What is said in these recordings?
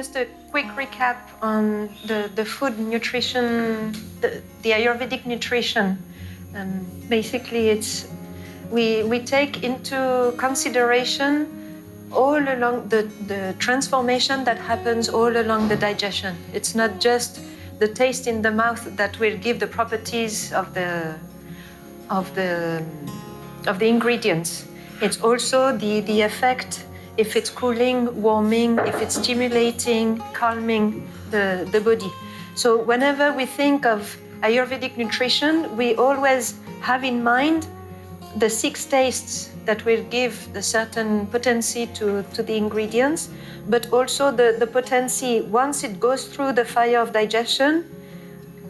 Just a quick recap on the food nutrition, the Ayurvedic nutrition. Basically, we take into consideration all along the transformation that happens all along the digestion. It's not just the taste in the mouth that will give the properties of the ingredients. It's also the effect, if it's cooling, warming, if it's stimulating, calming the body. So whenever we think of Ayurvedic nutrition, we always have in mind the 6 tastes that will give the certain potency to the ingredients, but also the potency, once it goes through the fire of digestion,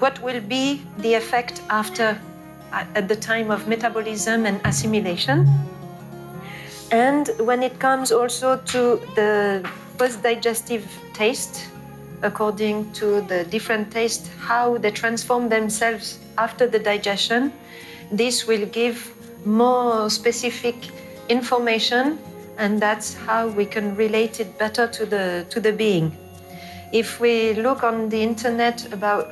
what will be the effect after, at the time of metabolism and assimilation. And when it comes also to the post-digestive taste, according to the different tastes, how they transform themselves after the digestion, this will give more specific information, and that's how we can relate it better to the being. If we look on the internet about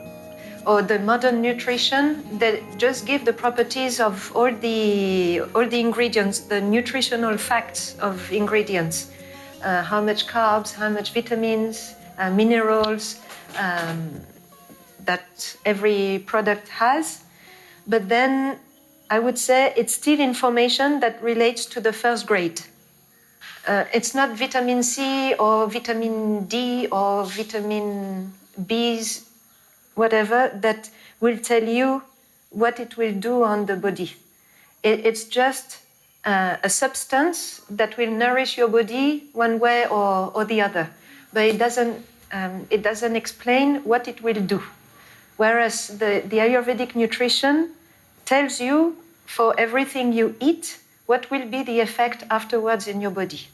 the modern nutrition, they just give the properties of all the ingredients, the nutritional facts of ingredients, how much carbs, how much vitamins, minerals that every product has. But then I would say it's still information that relates to the first grade. It's not vitamin C or vitamin D or vitamin B's, whatever, that will tell you what it will do on the body. It's just a substance that will nourish your body one way or the other, but it doesn't explain what it will do. Whereas the Ayurvedic nutrition tells you for everything you eat what will be the effect afterwards in your body.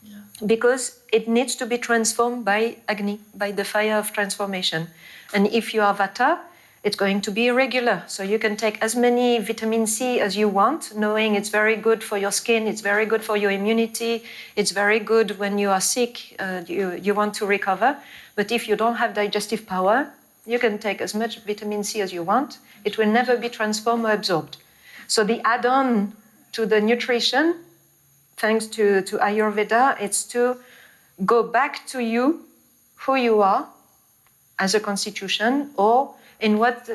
Yeah. Because it needs to be transformed by Agni, by the fire of transformation. And if you are Vata, it's going to be irregular. So you can take as many vitamin C as you want, knowing it's very good for your skin, it's very good for your immunity, it's very good when you are sick, you want to recover. But if you don't have digestive power, you can take as much vitamin C as you want. It will never be transformed or absorbed. So the add-on to the nutrition, thanks to Ayurveda, it's to go back to you, who you are as a constitution, or in what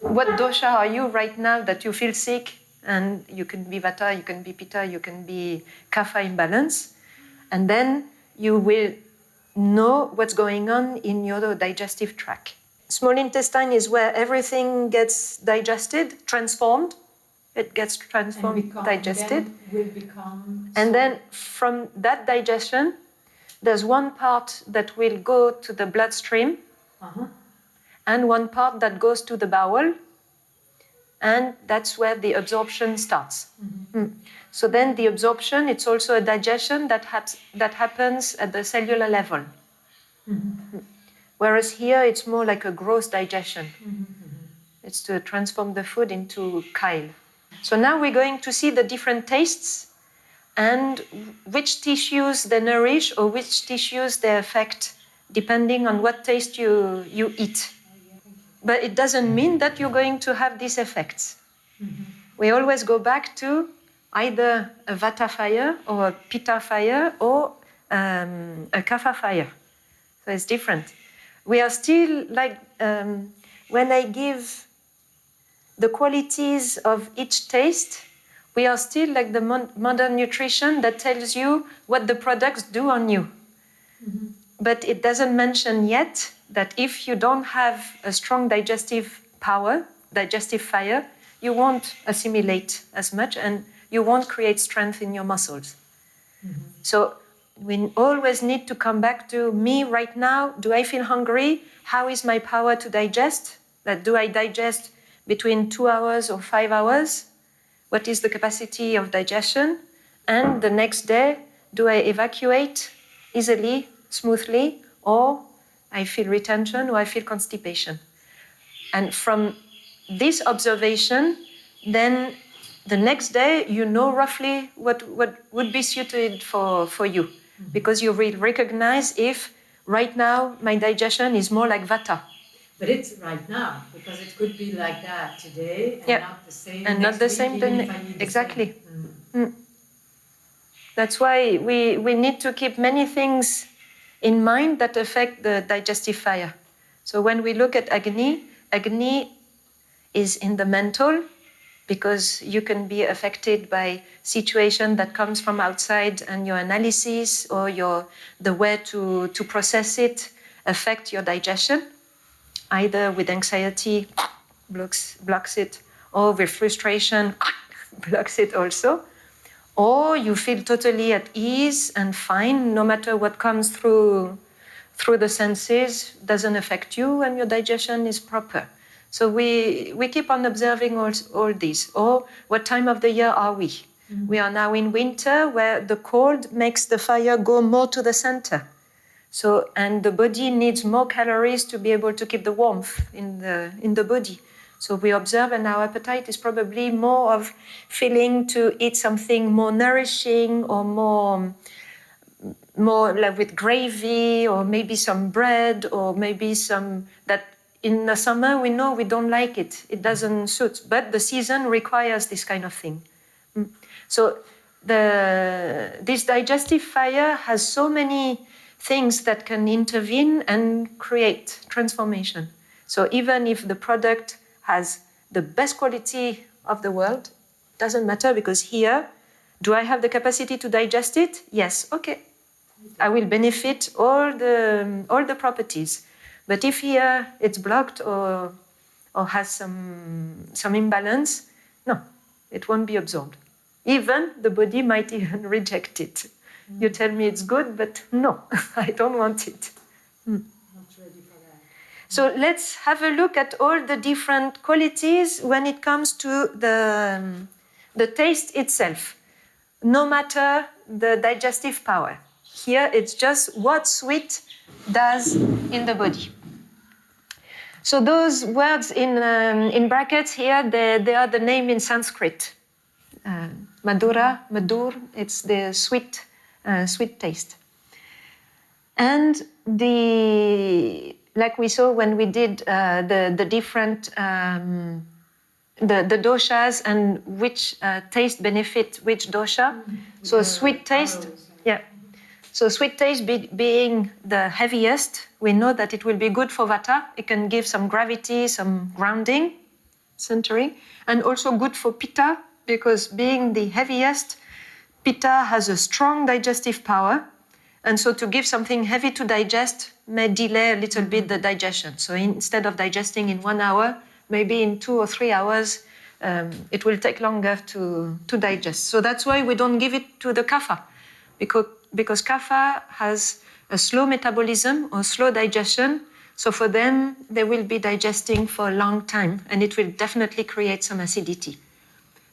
dosha are you right now that you feel sick, and you can be Vata, you can be Pitta, you can be Kapha imbalance, and then you will know what's going on in your digestive tract. Small intestine is where everything gets digested, transformed. It gets transformed, digested. And then from that digestion, there's one part that will go to the bloodstream, and one part that goes to the bowel, and that's where the absorption starts. So then the absorption, it's also a digestion that happens at the cellular level. Whereas here, it's more like a gross digestion. It's to transform the food into chyle. So now we're going to see the different tastes and which tissues they nourish or which tissues they affect, depending on what taste you eat. But it doesn't mean that you're going to have these effects. We always go back to either a Vata fire or a Pitta fire or a Kapha fire. So it's different. We are still like, when I give the qualities of each taste, we are still like the modern nutrition that tells you what the products do on you. But it doesn't mention yet that if you don't have a strong digestive power, digestive fire, you won't assimilate as much and you won't create strength in your muscles. So we always need to come back to me right now. Do I feel hungry? How is my power to digest? Do I digest between 2 hours or 5 hours? What is the capacity of digestion? And the next day, do I evacuate easily, smoothly, or I feel retention or I feel constipation? And from this observation, then the next day, you know roughly what would be suited for you. Because you will recognize if Right now, my digestion is more like Vata. But it's right now, because it could be like that today and not the same and next not the week, same even if I need exactly. the same. That's why we need to keep many things in mind that affect the digestive fire. So when we look at Agni is in the mental, because you can be affected by situation that comes from outside, and your analysis or the way to process it affect your digestion, either with anxiety blocks it, or with frustration blocks it also, or you feel totally at ease and fine no matter what comes through the senses, doesn't affect you, and your digestion is proper. So we keep on observing all these. Or what time of the year are we? Mm-hmm. We are now in winter, where the cold makes the fire go more to the center. So, and the body needs more calories to be able to keep the warmth in the body. So we observe, and our appetite is probably more of feeling to eat something more nourishing, or more like with gravy, or maybe some bread, or maybe some that in the summer we know we don't like it. It doesn't suit, but the season requires this kind of thing. So this digestive fire has so many things that can intervene and create transformation. So even if the product has the best quality of the world, doesn't matter, because here, do I have the capacity to digest it? Yes, okay. I will benefit all the properties. But if here it's blocked or has some imbalance, no, it won't be absorbed. Even the body might even reject it. You tell me it's good, but no, I don't want it. Not ready for that. So let's have a look at all the different qualities when it comes to the taste itself, no matter the digestive power. Here it's just what sweet does in the body. So those words in brackets here, they are the name in Sanskrit. Madura, Madur, it's the sweet taste. And like we saw when we did the different the doshas, and which taste benefit which dosha. So sweet taste, So sweet taste being the heaviest, we know that it will be good for Vata. It can give some gravity, some grounding, centering, and also good for Pitta, because being the heaviest, Pitta has a strong digestive power. And so to give something heavy to digest may delay a little bit the digestion. So instead of digesting in 1 hour, maybe in 2 or 3 hours, it will take longer to digest. So that's why we don't give it to the Kapha, because Kapha has a slow metabolism or slow digestion. So for them, they will be digesting for a long time, and it will definitely create some acidity.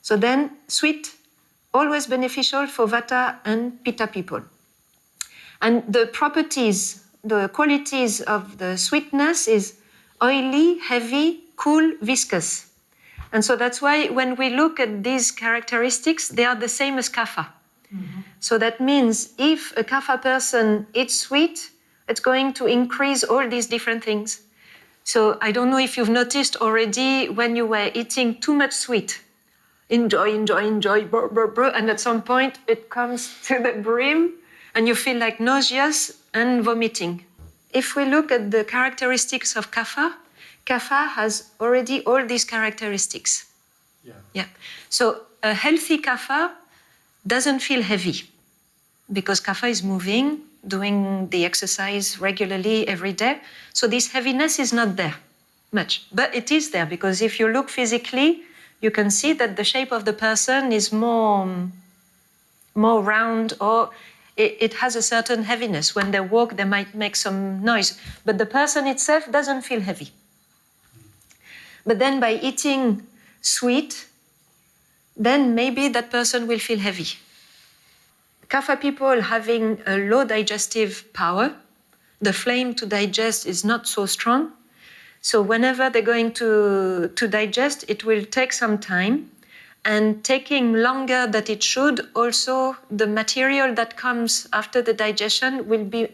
So then sweet, always beneficial for Vata and Pitta people. And the properties, the qualities of the sweetness is oily, heavy, cool, viscous. And so that's why when we look at these characteristics, they are the same as Kapha. Mm-hmm. So that means if a Kapha person eats sweet, it's going to increase all these different things. So I don't know if you've noticed already when you were eating too much sweet. Enjoy, brr, brr, brr, and at some point it comes to the brim and you feel like nauseous and vomiting. If we look at the characteristics of Kapha, Kapha has already all these characteristics. Yeah. So a healthy Kapha doesn't feel heavy because Kapha is moving, doing the exercise regularly every day. So this heaviness is not there much, but it is there because if you look physically, you can see that the shape of the person is more round, or it has a certain heaviness. When they walk, they might make some noise, but the person itself doesn't feel heavy. But then by eating sweet, then maybe that person will feel heavy. Kapha people having a low digestive power, the flame to digest is not so strong. So whenever they're going to digest, it will take some time. And taking longer than it should, also the material that comes after the digestion will be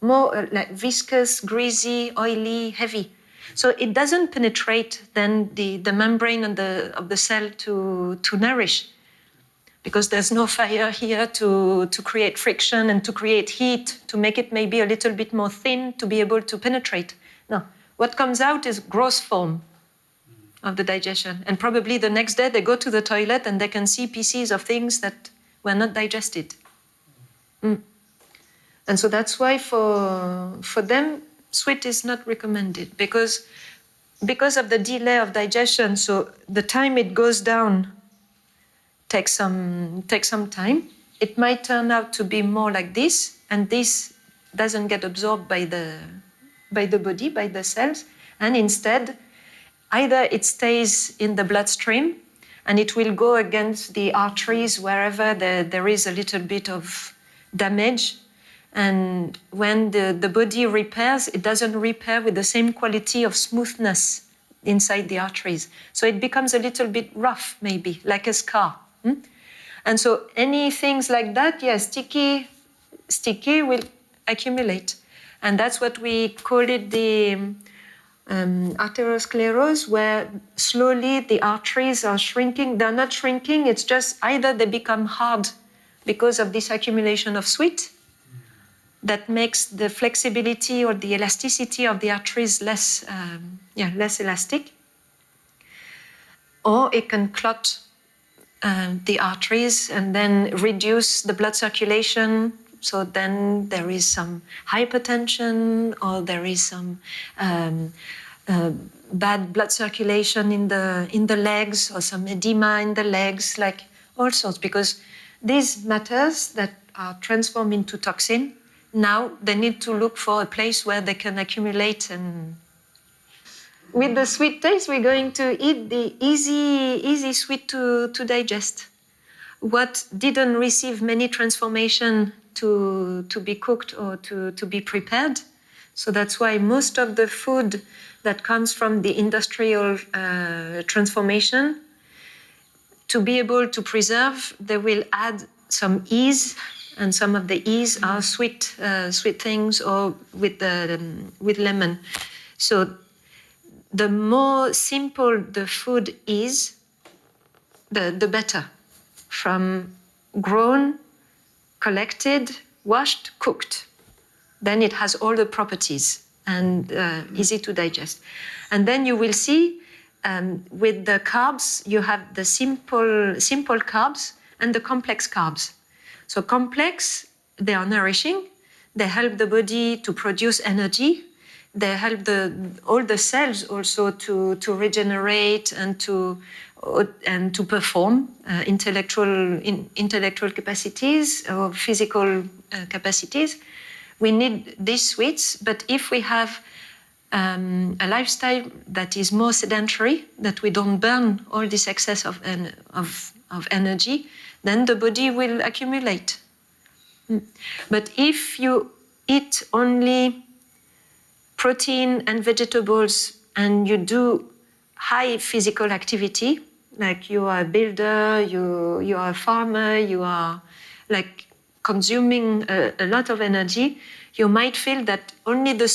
more like viscous, greasy, oily, heavy. So it doesn't penetrate then the membrane of the cell to nourish, because there's no fire here to create friction and to create heat, to make it maybe a little bit more thin to be able to penetrate. No, what comes out is gross form of the digestion. And probably the next day they go to the toilet and they can see pieces of things that were not digested. And so that's why for them, sweet is not recommended, because of the delay of digestion. So the time it goes down takes some time. It might turn out to be more like this, and this doesn't get absorbed by the body, by the cells, and instead either it stays in the bloodstream and it will go against the arteries wherever there is a little bit of damage. And when the body repairs, it doesn't repair with the same quality of smoothness inside the arteries. So it becomes a little bit rough, maybe, like a scar. And so any things like that, sticky will accumulate. And that's what we call it the arteriosclerosis, where slowly the arteries are shrinking. They're not shrinking, it's just either they become hard because of this accumulation of sweat that makes the flexibility or the elasticity of the arteries less elastic, or it can clot the arteries and then reduce the blood circulation. So then there is some hypertension, or there is some bad blood circulation in the legs, or some edema in the legs, like all sorts. Because these matters that are transformed into toxin, now they need to look for a place where they can accumulate. And with the sweet taste, we're going to eat the easy sweet to digest. What didn't receive many transformation to be cooked or to be prepared. So that's why most of the food that comes from the industrial transformation, to be able to preserve, they will add some ease, and some of the ease are sweet things, or with lemon. So the more simple the food is, the better. From grown, collected, washed, cooked, then it has all the properties and easy to digest. And then you will see with the carbs, you have the simple carbs and the complex carbs. So complex, they are nourishing, they help the body to produce energy, they help all the cells also to regenerate and to perform intellectual capacities or physical capacities. We need these sweets, but if we have a lifestyle that is more sedentary, that we don't burn all this excess of energy, then the body will accumulate. But if you eat only protein and vegetables, and you do high physical activity, like you are a builder, you are a farmer, you are like consuming a lot of energy, you might feel that only the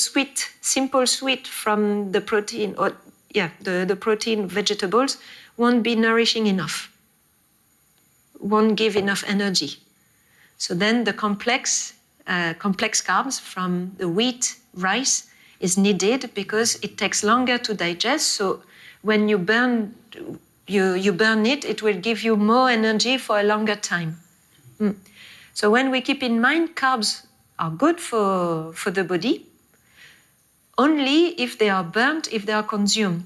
simple sweet from the protein, or the protein vegetables won't be nourishing enough, won't give enough energy. So then the complex carbs from the wheat, rice is needed, because it takes longer to digest. So when you burn it, it will give you more energy for a longer time. So when we keep in mind, carbs are good for the body, only if they are burnt, if they are consumed,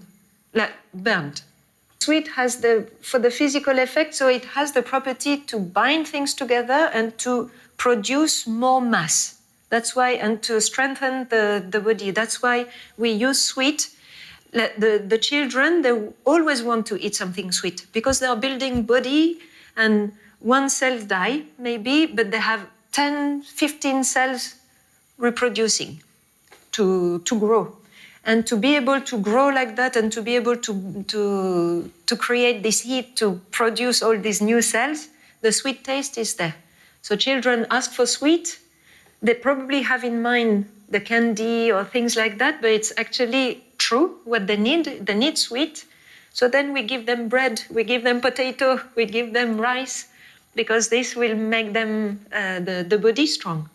like burnt. Sweet has for the physical effect, so it has the property to bind things together and to produce more mass. That's why, and to strengthen the body. That's why we use sweet. The children, they always want to eat something sweet, because they are building body, and one cell die maybe, but they have 10, 15 cells reproducing to grow. And to be able to grow like that, and to be able to create this heat to produce all these new cells, the sweet taste is there. So children ask for sweet, they probably have in mind the candy or things like that, but it's actually true what they need. They need sweet. So then we give them bread, we give them potato, we give them rice, because this will make them the body strong.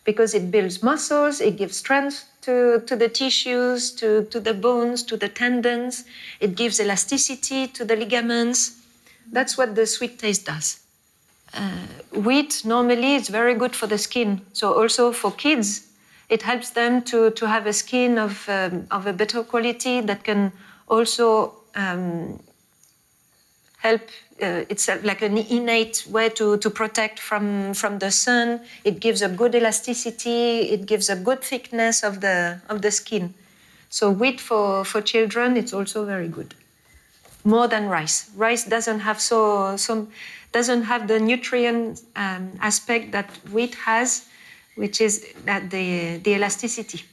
Because it builds muscles, it gives strength to the tissues, to the bones, to the tendons. It gives elasticity to the ligaments. That's what the sweet taste does. Wheat normally is very good for the skin. So also for kids, it helps them to have a skin of a better quality that can also help. It's like an innate way to protect from the sun. It gives a good elasticity. It gives a good thickness of the skin. So wheat for children, it's also very good. More than rice. Rice doesn't have doesn't have the nutrient aspect that wheat has, which is that the elasticity.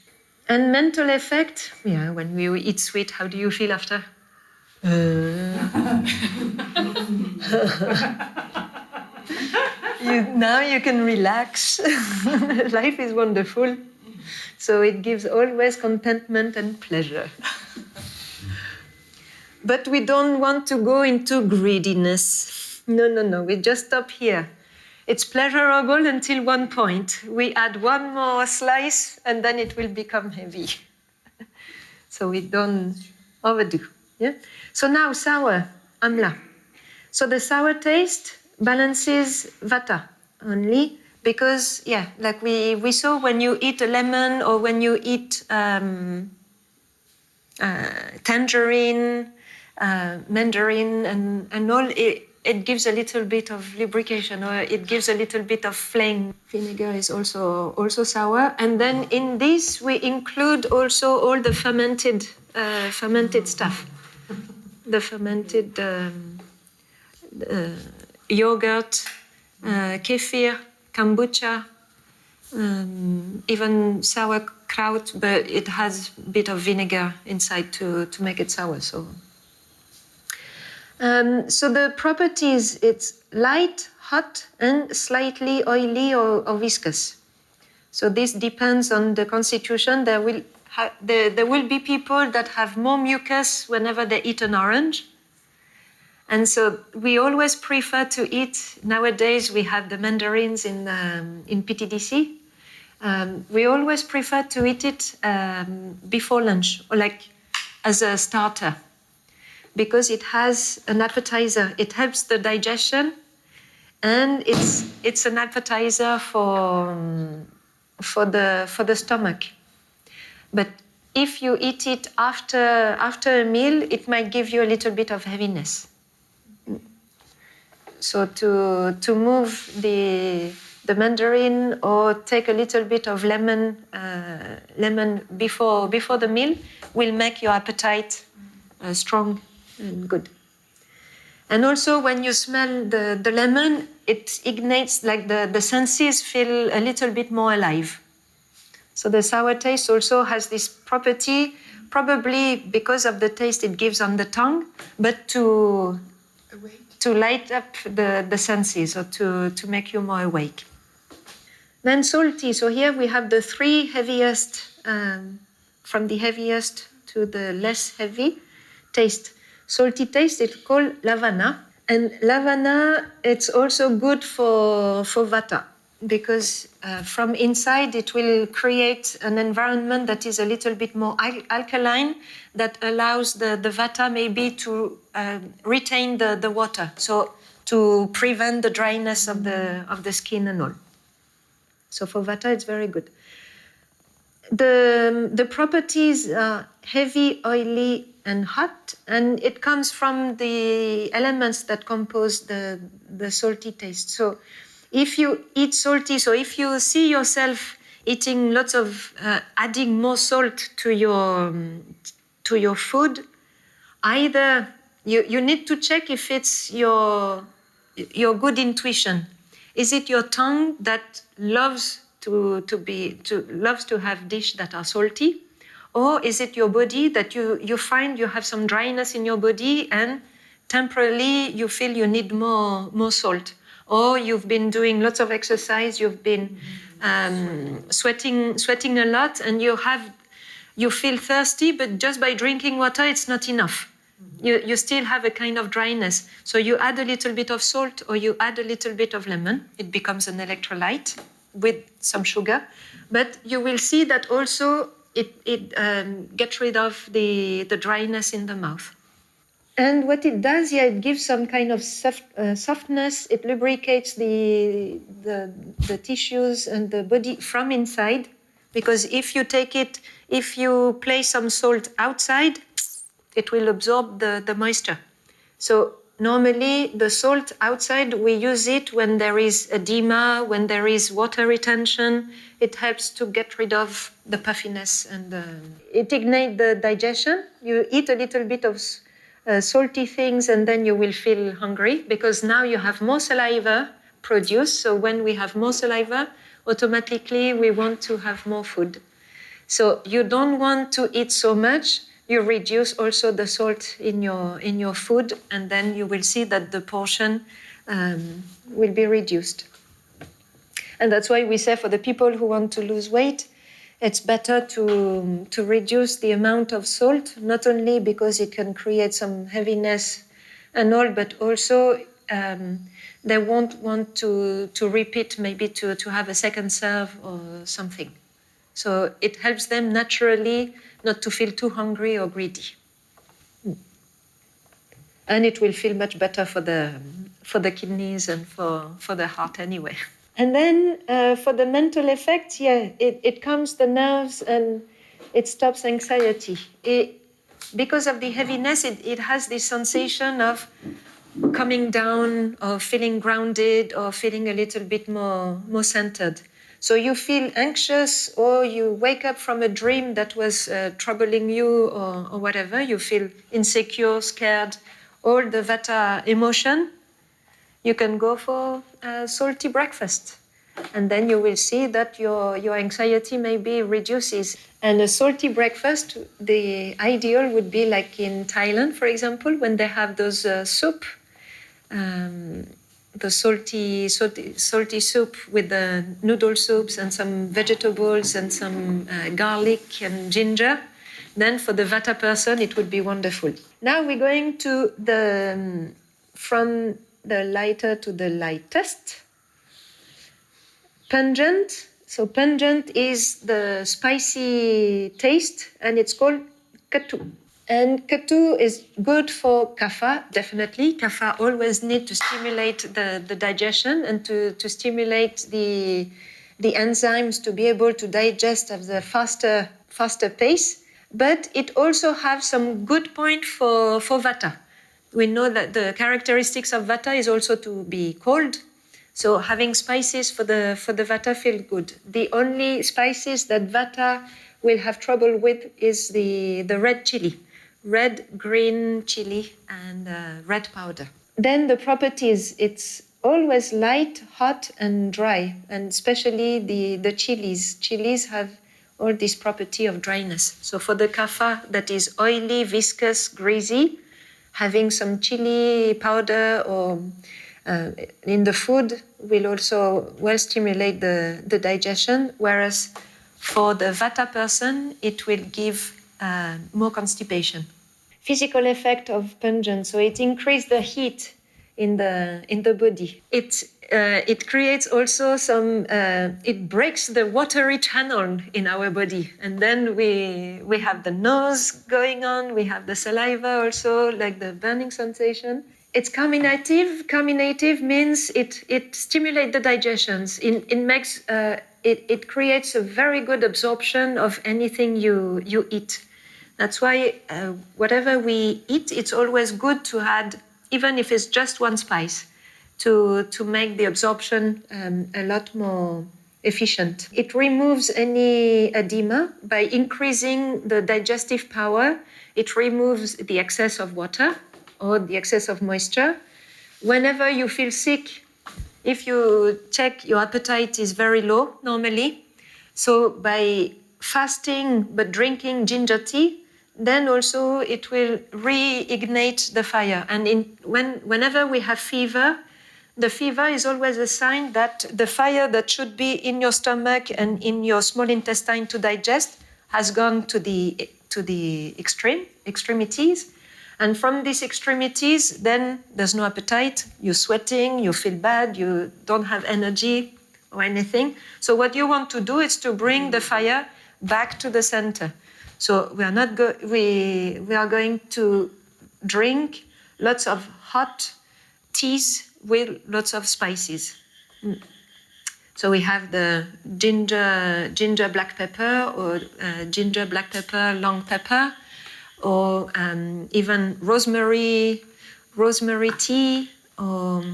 And mental effect. Yeah, when we eat sweet, how do you feel after? Now you can relax. Life is wonderful. So it gives always contentment and pleasure. But we don't want to go into greediness. No. We just stop here. It's pleasurable until one point. We add one more slice and then it will become heavy. So we don't overdo. Yeah? So now sour, amla. So the sour taste balances Vata only because, like we saw when you eat a lemon or when you eat tangerine, mandarin and all, it gives a little bit of lubrication or it gives a little bit of flame. Vinegar is also sour. And then in this we include also all the fermented stuff. The fermented yogurt, kefir, kombucha, even sauerkraut, but it has a bit of vinegar inside to make it sour. So the properties, it's light, hot, and slightly oily or viscous. So this depends on the constitution. There will be people that have more mucus whenever they eat an orange. And so we always prefer to eat, nowadays we have the mandarins in PTDC. We always prefer to eat it before lunch or like as a starter because it has an appetizer. It helps the digestion and it's an appetizer for the stomach. But if you eat it after a meal, it might give you a little bit of heaviness. So to move the mandarin or take a little bit of lemon before the meal will make your appetite strong and good. And also when you smell the lemon, it ignites, like the senses feel a little bit more alive. So the sour taste also has this property, probably because of the taste it gives on the tongue, but to light up the senses or to make you more awake. Then salty. So here we have the three heaviest, from the heaviest to the less heavy taste. Salty taste, it's called lavana. And lavana, it's also good for Vata because from inside it will create an environment that is a little bit more alkaline that allows the Vata maybe to retain the water, so to prevent the dryness of the skin and all. So for Vata it's very good. The properties are heavy, oily and hot, and it comes from the elements that compose the salty taste. So if you eat salty, so if you see yourself eating lots of, adding more salt to your food, either you need to check if it's your good intuition. Is it your tongue that loves to have dishes that are salty? Or is it your body that you find you have some dryness in your body and temporarily you feel you need more salt? Or you've been doing lots of exercise, you've been sweating a lot, and you feel thirsty, but just by drinking water, it's not enough. You still have a kind of dryness. So you add a little bit of salt or you add a little bit of lemon. It becomes an electrolyte with some sugar. But you will see that also it gets rid of the dryness in the mouth. And what it does, it gives some kind of softness. It lubricates the tissues and the body from inside. Because if you place some salt outside, it will absorb the moisture. So normally the salt outside, we use it when there is edema, when there is water retention. It helps to get rid of the puffiness and it ignites the digestion. You eat a little bit of salty things and then you will feel hungry because now you have more saliva produced. So when we have more saliva, automatically we want to have more food. So you don't want to eat so much. You reduce also the salt in your food, and then you will see that the portion will be reduced. And that's why we say for the people who want to lose weight, it's better to reduce the amount of salt, not only because it can create some heaviness and all, but also they won't want to repeat, maybe to have a second serve or something. So it helps them naturally not to feel too hungry or greedy. And it will feel much better for the kidneys and for the heart anyway. And then for the mental effect, it calms the nerves and it stops anxiety. Because of the heaviness, it has this sensation of coming down or feeling grounded or feeling a little bit more centered. So you feel anxious or you wake up from a dream that was troubling you or whatever. You feel insecure, scared, all the Vata emotion. You can go for a salty breakfast. And then you will see that your anxiety maybe reduces. And a salty breakfast, the ideal would be like in Thailand, for example, when they have those soup. The salty soup with the noodle soups and some vegetables and some garlic and ginger. Then for the Vata person, it would be wonderful. Now we're going to from the lighter to the lightest. Pungent. So pungent is the spicy taste, and it's called Katu. And Katu is good for Kapha, definitely. Kapha always need to stimulate the digestion and to stimulate the enzymes to be able to digest at the faster pace. But it also has some good point for Vata. We know that the characteristics of Vata is also to be cold. So having spices for the Vata feel good. The only spices that Vata will have trouble with is the red chili. Red, green chili, and red powder. Then the properties, it's always light, hot, and dry, and especially the chilies. Chilies have all this property of dryness. So for the Kapha that is oily, viscous, greasy, having some chili powder or in the food will also well stimulate the digestion, whereas for the Vata person, it will give more constipation. Physical effect of pungent, so it increases the heat in the body. It creates also some. It breaks the watery channel in our body, and then we have the nose going on. We have the saliva also, like the burning sensation. It's carminative. Carminative means it stimulates the digestions. It creates a very good absorption of anything you eat. That's why whatever we eat, it's always good to add, even if it's just one spice, to make the absorption a lot more efficient. It removes any edema by increasing the digestive power. It removes the excess of water or the excess of moisture. Whenever you feel sick, if you check, your appetite is very low normally. So by fasting but drinking ginger tea, then also it will reignite the fire. And whenever we have fever, the fever is always a sign that the fire that should be in your stomach and in your small intestine to digest has gone to the extremities. And from these extremities, then there's no appetite, you're sweating, you feel bad, you don't have energy or anything. So what you want to do is to bring the fire back to the center. So we are going to drink lots of hot teas with lots of spices. So we have the ginger black pepper, or ginger black pepper long pepper, or even rosemary tea, or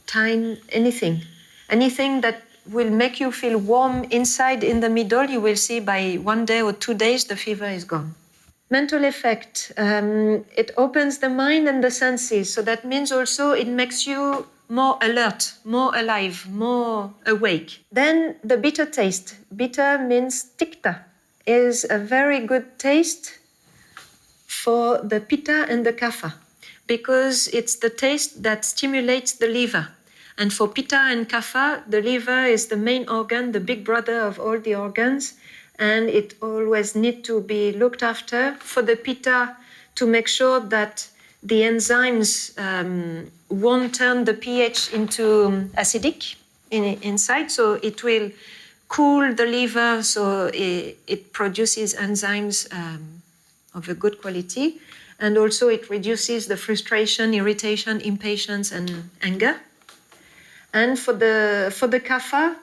thyme, anything that will make you feel warm inside in the middle. You will see by 1 day or 2 days the fever is gone. Mental effect, it opens the mind and the senses. So that means also it makes you more alert, more alive, more awake. Then the bitter taste. Bitter means tikta, is a very good taste for the Pitta and the Kapha, because it's the taste that stimulates the liver. And for Pitta and Kapha, the liver is the main organ, the big brother of all the organs, and it always needs to be looked after. For the Pitta, to make sure that the enzymes won't turn the pH into acidic inside, so it will cool the liver, so it produces enzymes of a good quality, and also it reduces the frustration, irritation, impatience, and anger. And for the Kapha,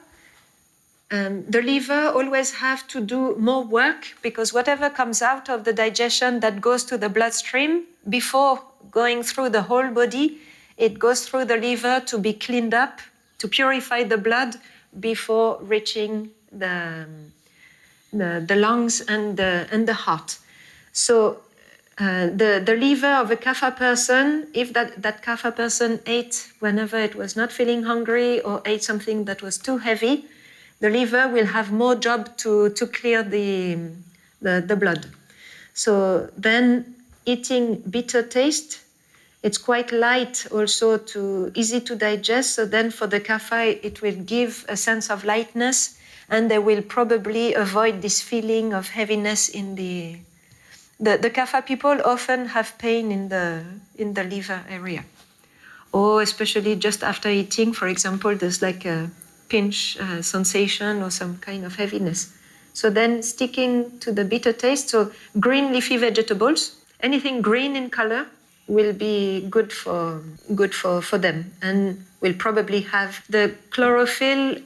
the liver always have to do more work, because whatever comes out of the digestion that goes to the bloodstream, before going through the whole body, it goes through the liver to be cleaned up, to purify the blood before reaching the lungs and the heart. So the liver of a Kapha person, if that Kapha person ate whenever it was not feeling hungry or ate something that was too heavy, the liver will have more job to clear the blood. So then eating bitter taste, it's quite light, also easy to digest. So then for the Kapha, it will give a sense of lightness, and they will probably avoid this feeling of heaviness in the Kapha people often have pain in the liver area, or especially just after eating, for example, there's like a pinch sensation or some kind of heaviness. So then sticking to the bitter taste, so green leafy vegetables, anything green in color will be good for them, and will probably have the chlorophyll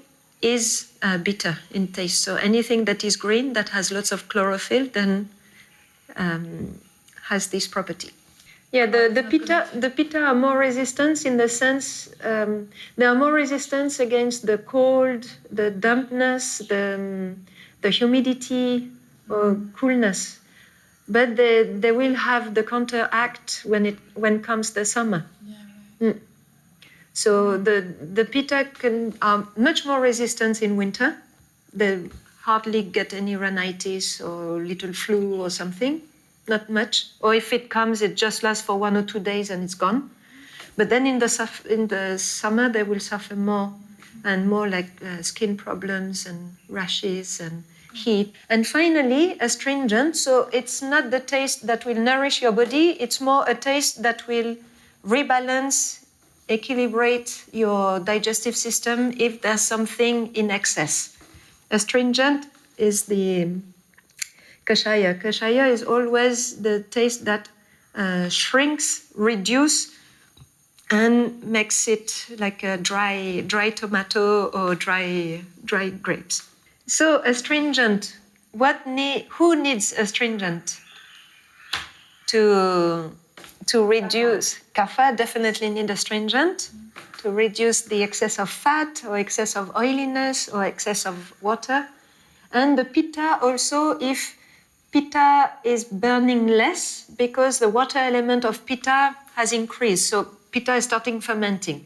is bitter in taste. So anything that is green that has lots of chlorophyll then has this property. Yeah, the Pitta are more resistant in the sense they are more resistant against the cold, the dampness, the humidity or coolness. But they will have the counteract when comes the summer. Yeah, right. So the Pitta are much more resistant in winter. They hardly get any rhinitis or little flu or something. Not much, or if it comes, it just lasts for 1 or 2 days and it's gone. But then in the summer, they will suffer more and more, like skin problems and rashes and heat. And finally, astringent. So it's not the taste that will nourish your body, it's more a taste that will rebalance, equilibrate your digestive system if there's something in excess. Astringent is the Kashaya. Kashaya is always the taste that shrinks, reduces, and makes it like a dry tomato or dry grapes. So astringent. Who needs astringent to reduce? Kapha definitely need astringent to reduce the excess of fat or excess of oiliness or excess of water, and the Pitta also if Pitta is burning less because the water element of Pitta has increased. So Pitta is starting fermenting.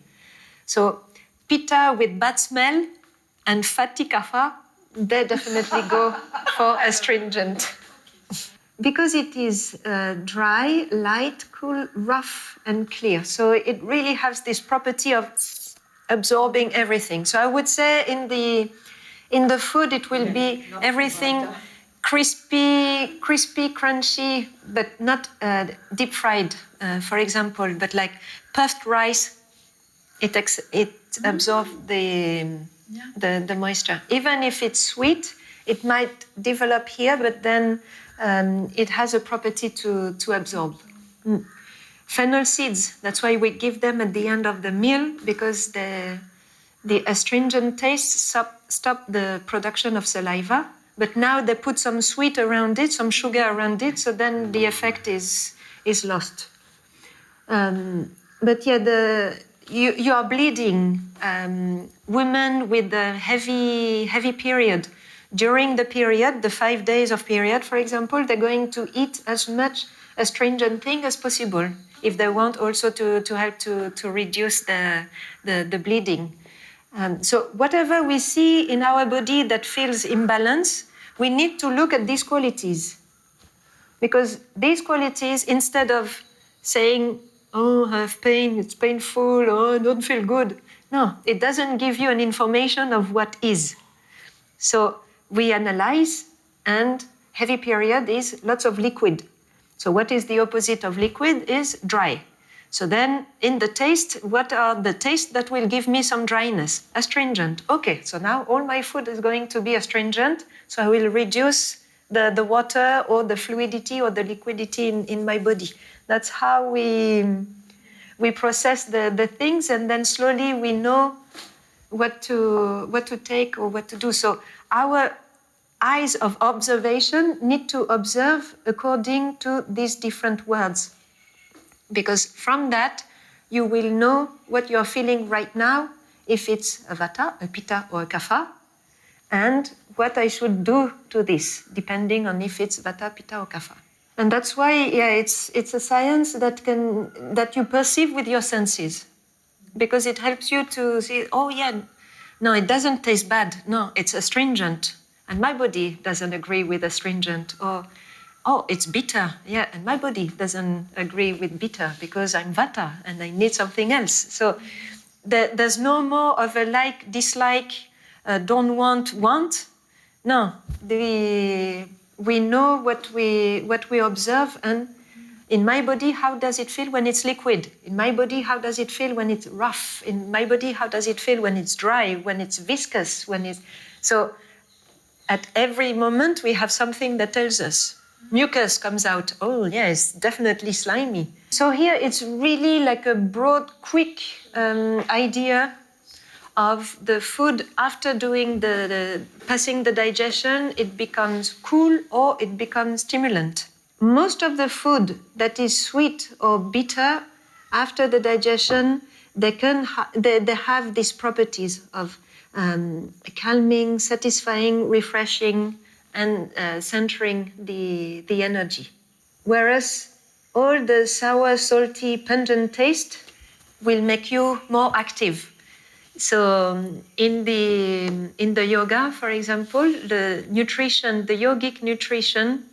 So Pitta with bad smell and fatty Kapha, they definitely go for astringent. Because it is dry, light, cool, rough, and clear. So it really has this property of absorbing everything. So I would say in the food it will be everything crispy, crunchy, but not deep fried, for example, but like puffed rice. It absorbs the moisture. Even if it's sweet, it might develop here, but then it has a property to absorb. Fennel seeds, that's why we give them at the end of the meal, because the astringent taste stop the production of saliva. But now they put some sweet around it, some sugar around it, so then the effect is lost. But yeah, you are bleeding. Women with a heavy period. During the period, the 5 days of period, for example, they're going to eat as much astringent thing as possible if they want also to help to reduce the bleeding. So whatever we see in our body that feels imbalance, we need to look at these qualities. Because these qualities, instead of saying, oh, I have pain, it's painful, oh, I don't feel good. No, it doesn't give you an information of what is. So we analyze, and heavy period is lots of liquid. So what is the opposite of liquid is dry. So then in the taste, what are the tastes that will give me some dryness? Astringent. Okay, so now all my food is going to be astringent, so I will reduce the water or the fluidity or the liquidity in my body. That's how we process the things, and then slowly we know what to take or what to do. So our eyes of observation need to observe according to these different words. Because from that, you will know what you're feeling right now, if it's a Vata, a Pitta, or a Kapha, and what I should do to this, depending on if it's Vata, Pitta, or Kapha. And that's why, it's a science that you perceive with your senses, because it helps you to see, oh yeah, no, it doesn't taste bad. No, it's astringent, and my body doesn't agree with astringent. Or, oh, it's bitter. Yeah, and my body doesn't agree with bitter because I'm Vata and I need something else. So there's no more of a like, dislike, don't want. No, we know what we observe, and in my body, how does it feel when it's liquid? In my body, how does it feel when it's rough? In my body, how does it feel when it's dry, when it's viscous, So at every moment, we have something that tells us. Mucus comes out. Oh, yeah, it's definitely slimy. So here it's really like a broad, quick idea of the food after doing the passing the digestion. It becomes cool or it becomes stimulant. Most of the food that is sweet or bitter after the digestion, they have these properties of calming, satisfying, refreshing, and centering the energy. Whereas all the sour, salty, pungent taste will make you more active. So in the yoga, for example, the yogic nutrition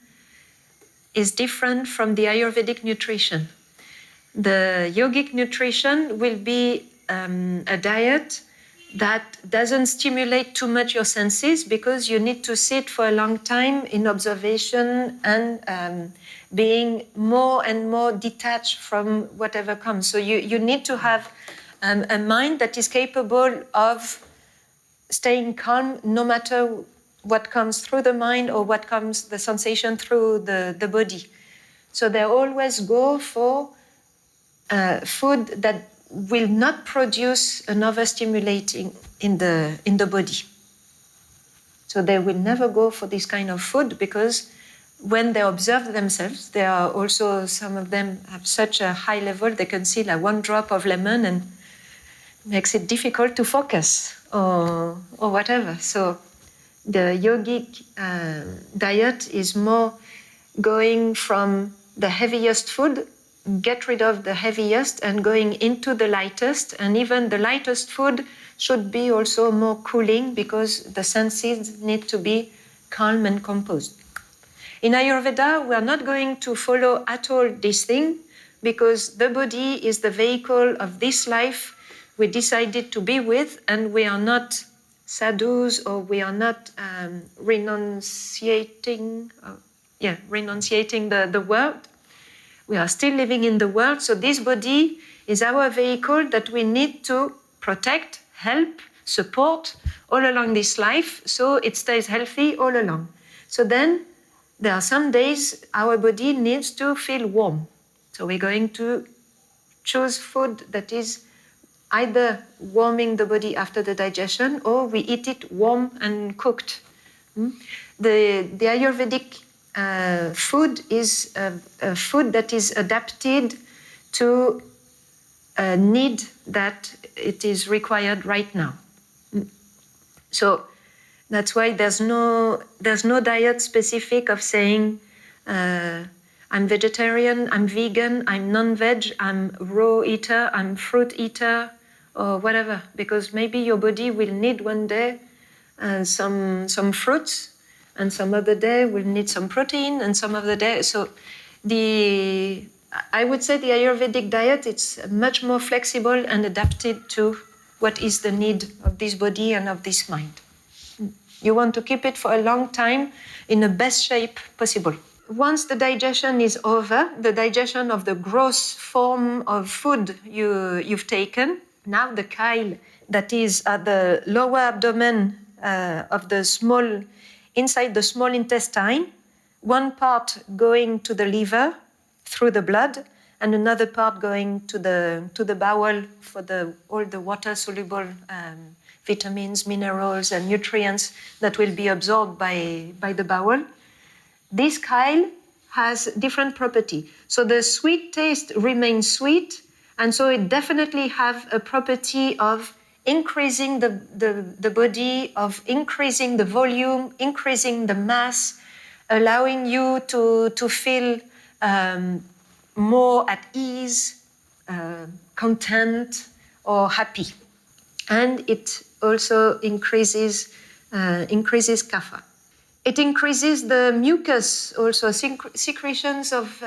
is different from the Ayurvedic nutrition. The yogic nutrition will be a diet that doesn't stimulate too much your senses, because you need to sit for a long time in observation and being more and more detached from whatever comes. So you need to have a mind that is capable of staying calm no matter what comes through the mind or what comes the sensation through the body. So they always go for food that will not produce an overstimulating in the body. So they will never go for this kind of food, because when they observe themselves, they are also, some of them have such a high level, they can see like one drop of lemon and makes it difficult to focus or whatever. So the yogic diet is more going from the heaviest food, get rid of the heaviest, and going into the lightest. And even the lightest food should be also more cooling, because the senses need to be calm and composed. In Ayurveda, we are not going to follow at all this thing, because the body is the vehicle of this life, we decided to be with, and we are not sadhus, or we are not renunciating the world. We are still living in the world, so this body is our vehicle that we need to protect, help, support all along this life, so it stays healthy all along. So then there are some days our body needs to feel warm. So we're going to choose food that is either warming the body after the digestion, or we eat it warm and cooked. The Ayurvedic food is a food that is adapted to a need that it is required right now. So that's why there's no diet specific of saying I'm vegetarian, I'm vegan, I'm non-veg, I'm raw eater, I'm fruit eater, or whatever, because maybe your body will need one day some fruits, and some other day will need some protein, and some other day. So I would say the Ayurvedic diet, it's much more flexible and adapted to what is the need of this body and of this mind. You want to keep it for a long time in the best shape possible. Once the digestion is over, the digestion of the gross form of food you've taken, now the chyle that is at the lower abdomen of the small, inside the small intestine, one part going to the liver through the blood, and another part going to the bowel for all the water-soluble vitamins, minerals, and nutrients that will be absorbed by the bowel. This chyle has different property. So the sweet taste remains sweet, and so it definitely have a property of increasing the body, of increasing the volume, increasing the mass, allowing you to feel more at ease, content, or happy. And it also increases kapha. It increases the mucus, also secretions of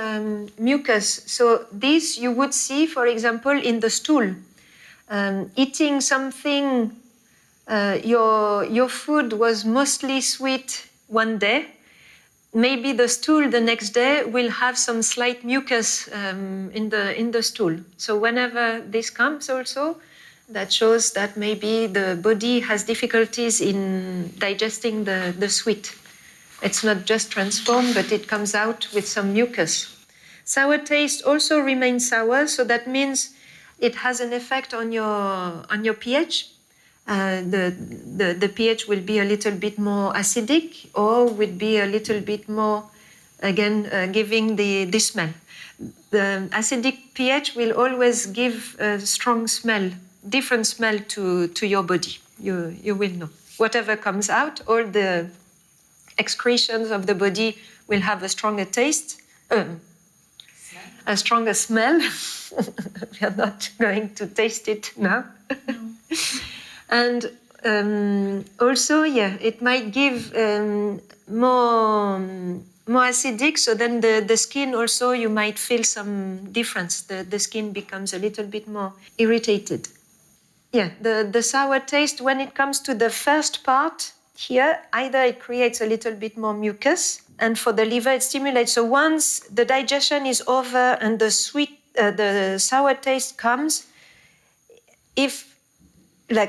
mucus. So this you would see, for example, in the stool. Eating something, your food was mostly sweet one day. Maybe the stool the next day will have some slight mucus in the stool. So whenever this comes also, that shows that maybe the body has difficulties in digesting the sweet. It's not just transformed, but it comes out with some mucus. Sour taste also remains sour, so that means it has an effect on your pH. The pH will be a little bit more acidic, or would be a little bit more, again, giving the smell. The acidic pH will always give a strong smell, different smell to your body. You will know. Whatever comes out, all the excretions of the body will have a stronger taste, a stronger smell. We are not going to taste it now. No. And also, it might give more acidic, so then the skin also, you might feel some difference. The skin becomes a little bit more irritated. Yeah, the sour taste, when it comes to the first part here, either it creates a little bit more mucus, and for the liver it stimulates. So once the digestion is over and the sour taste comes,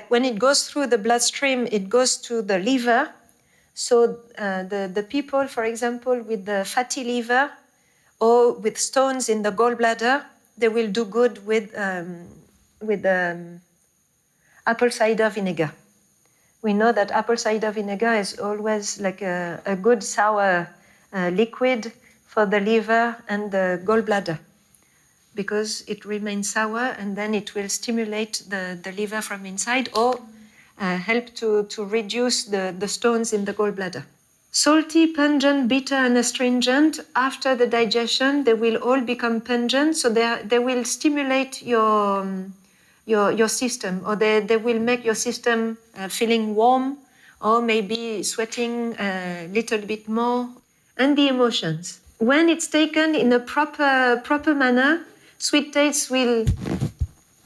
when it goes through the bloodstream, it goes to the liver. So the people, for example, with the fatty liver or with stones in the gallbladder, they will do good with apple cider vinegar. We know that apple cider vinegar is always like a good sour liquid for the liver and the gallbladder, because it remains sour, and then it will stimulate the liver from inside, or help to reduce the stones in the gallbladder. Salty, pungent, bitter, and astringent, after the digestion, they will all become pungent, so they will stimulate your system, or they will make your system feeling warm, or maybe sweating a little bit more. And the emotions. When it's taken in a proper manner, sweet taste will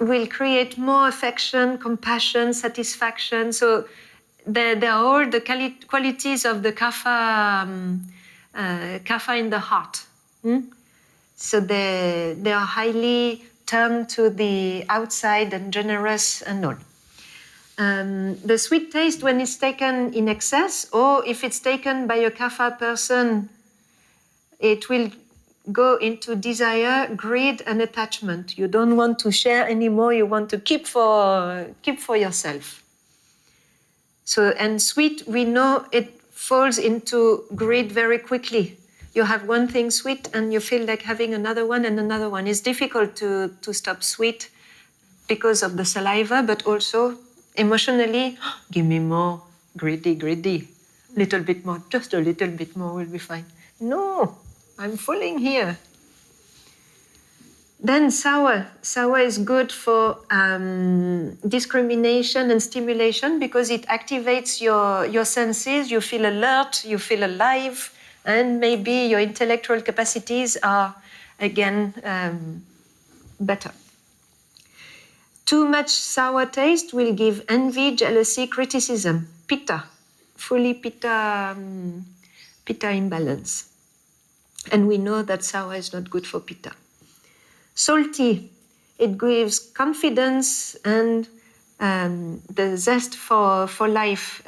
will create more affection, compassion, satisfaction. So there are all the qualities of the kapha, kapha in the heart. So they are highly turned to the outside and generous and all. The sweet taste, when it's taken in excess, or if it's taken by a kapha person, it will go into desire, greed, and attachment. You don't want to share anymore. You want to keep for yourself. So, and sweet, we know it falls into greed very quickly. You have one thing sweet, and you feel like having another one and another one. It's difficult to stop sweet because of the saliva, but also emotionally, give me more, greedy, little bit more, just a little bit more will be fine. No, I'm falling here. Then sour. Sour is good for discrimination and stimulation because it activates your senses. You feel alert, you feel alive, and maybe your intellectual capacities are again better. Too much sour taste will give envy, jealousy, criticism. Pitta, fully Pitta imbalance. And we know that sour is not good for Pitta. Salty, it gives confidence and the zest for life.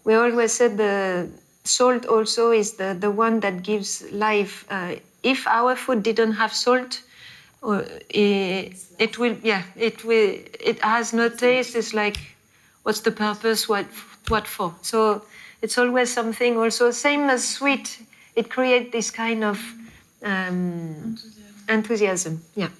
We always said the salt also is the one that gives life. If our food didn't have salt, it has no taste. It's like, what's the purpose? What for? So it's always something also, same as sweet. It creates this kind of enthusiasm. Yeah.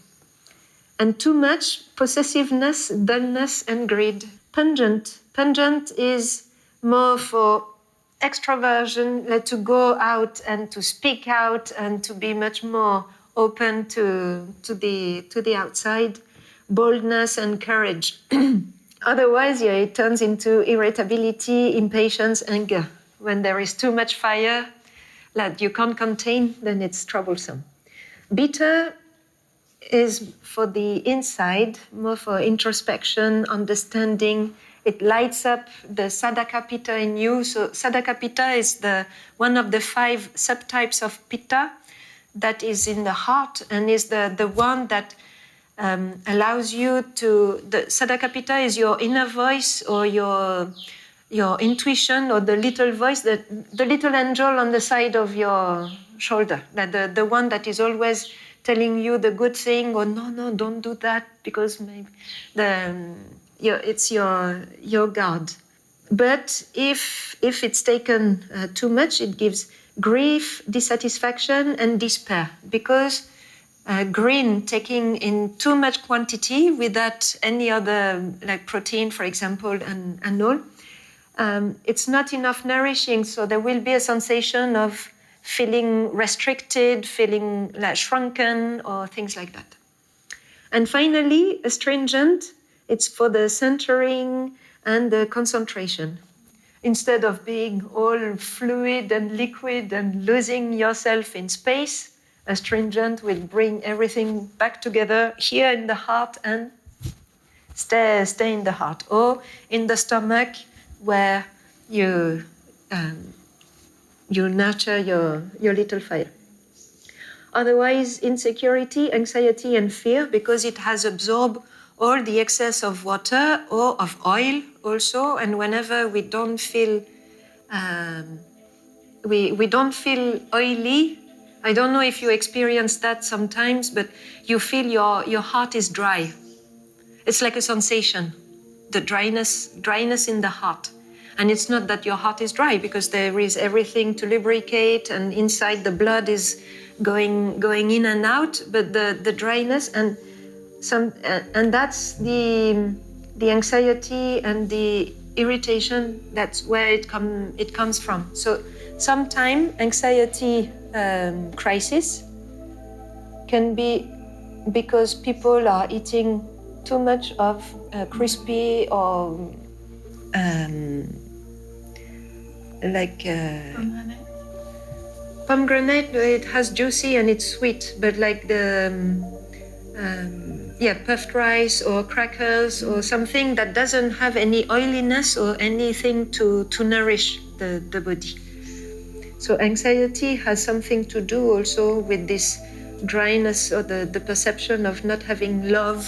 And too much possessiveness, dullness, and greed. Pungent. Pungent is more for extroversion, like to go out and to speak out and to be much more open to the outside. Boldness and courage. Otherwise, yeah, it turns into irritability, impatience, anger. When there is too much fire that you can't contain, then it's troublesome. Bitter is for the inside, more for introspection, understanding. It lights up the Sadaka Pitta in you. So Sadaka Pitta is one of the 5 subtypes of Pitta that is in the heart and is the one that allows you to... The Sadaka Pitta is your inner voice or your intuition or the little voice, the little angel on the side of your shoulder, the one that is always telling you the good thing, or no, don't do that because maybe it's your guard. But if it's taken too much, it gives grief, dissatisfaction, and despair, because green taking in too much quantity without any other, like protein, for example, and all, it's not enough nourishing, so there will be a sensation of feeling restricted, feeling like shrunken, or things like that. And finally, astringent, it's for the centering and the concentration. Instead of being all fluid and liquid and losing yourself in space, astringent will bring everything back together here in the heart and stay in the heart, or in the stomach where you nurture your little fire. Otherwise, insecurity, anxiety, and fear, because it has absorbed all the excess of water or of oil also. And whenever we don't feel we don't feel oily, I don't know if you experience that sometimes, but you feel your heart is dry. It's like a sensation, the dryness in the heart. And it's not that your heart is dry, because there is everything to lubricate, and inside the blood is going in and out, but the dryness and that's the anxiety and the irritation. That's where it comes from. So sometimes anxiety crisis can be because people are eating too much of crispy or pomegranate. It has juicy and it's sweet, but like the puffed rice or crackers or something that doesn't have any oiliness or anything to nourish the body. So anxiety has something to do also with this dryness or the perception of not having love,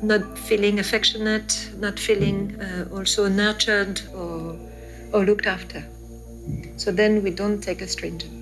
not feeling affectionate, not feeling also nurtured or looked after. So then we don't take astringent.